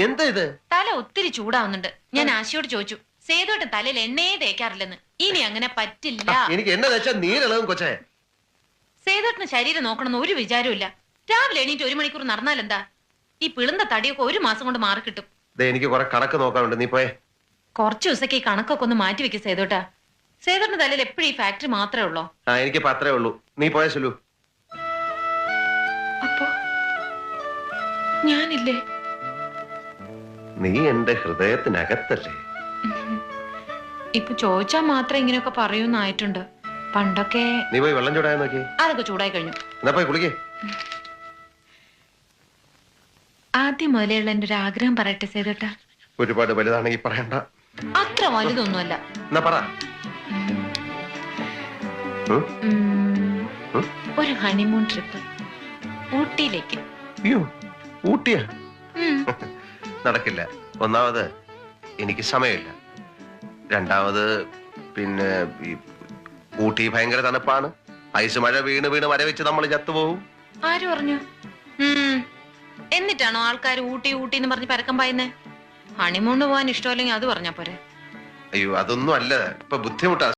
എന്താ ഇത്? തല ഒത്തിരി ചൂടാവുന്നുണ്ട്. ഞാൻ ആശയോട് ചോദിച്ചു, സേതുവേട്ടൻ തലയിൽ എണ്ണയെ തേക്കാറില്ലെന്ന്. ഇനി അങ്ങനെ പറ്റില്ല. എനിക്ക് എന്നെ വെച്ചാ നീരിളകും കൊച്ചേ. സേതുവേട്ടന് ശരീരം നോക്കണമെന്ന് ഒരു വിചാരമില്ല. രാവിലെ എണീറ്റ് 1 മണിക്കൂർ നടന്നാലെന്താ? ഈ പിളുന്ന തടിയൊക്കെ 1 മാസം കൊണ്ട് മാറിക്കിട്ടും. എനിക്ക് കുറെ കണക്ക് നോക്കാനുണ്ട്, നീ പോയെ. കുറച്ചു ദിവസത്തേക്ക് ഈ കണക്കൊക്കെ ഒന്ന് മാറ്റി വെക്കും സേതുവേട്ടാ. സേതുവേട്ടന്റെ തലയിൽ എപ്പോഴും ഈ ഫാക്ടറി മാത്രമേ ഉള്ളോ? എനിക്കിപ്പോ അത്രേ ഉള്ളൂ. നീ പോയ സുലു. അപ്പോ ഞാനില്ലേ? നീ എന്റെ ഹൃദയത്തിനകത്തല്ലേ. ഇപ്പൊ ചോദിച്ചാ മാത്രം ഇങ്ങനെയൊക്കെ പറയൂന്നായിട്ടുണ്ട്. പണ്ടൊക്കെ നീ പോയി വെള്ളം ചൂടായി നോക്കി. അതൊക്കെ ചൂടായി കഴിഞ്ഞു. എന്നാ പോയി കുളിക്കേ. ആദ്യം മുതലേയുള്ള എന്റെ ഒരു ആഗ്രഹം പറയട്ടെ സേതുവേട്ടാ. ഒരുപാട് വലുതാണെങ്കിൽ പറയണ്ട. അത്ര വലുതൊന്നുമല്ല. എന്നാ പറ. ഒരു ഹണിമൂൺ ട്രിപ്പ് ഊട്ടിയിലേക്ക്. അയ്യോ, ഊട്ടിയാ? നടക്കില്ല. ഒന്നാമത് എനിക്ക് സമയമില്ല. രണ്ടാമത് പിന്നെ ഊട്ടി ഭയങ്കര തണുപ്പാണ്. ഐസ് മഴ വീണ് വീണ് വരവെച്ച് നമ്മൾ ചത്തുപോകും. ആര് പറഞ്ഞു? എന്നിട്ടാണോ ആൾക്കാർ ഊട്ടി ഊട്ടി എന്ന് പറഞ്ഞ് പരക്കം പായുന്നേ? ഹണിമൂണ് പോകാൻ ഇഷ്ടമല്ലെങ്കിൽ അത് പറഞ്ഞാ പോരെ. അയ്യോ, അതൊന്നും അല്ല. ഇപ്പൊ ബുദ്ധിമുട്ടാ.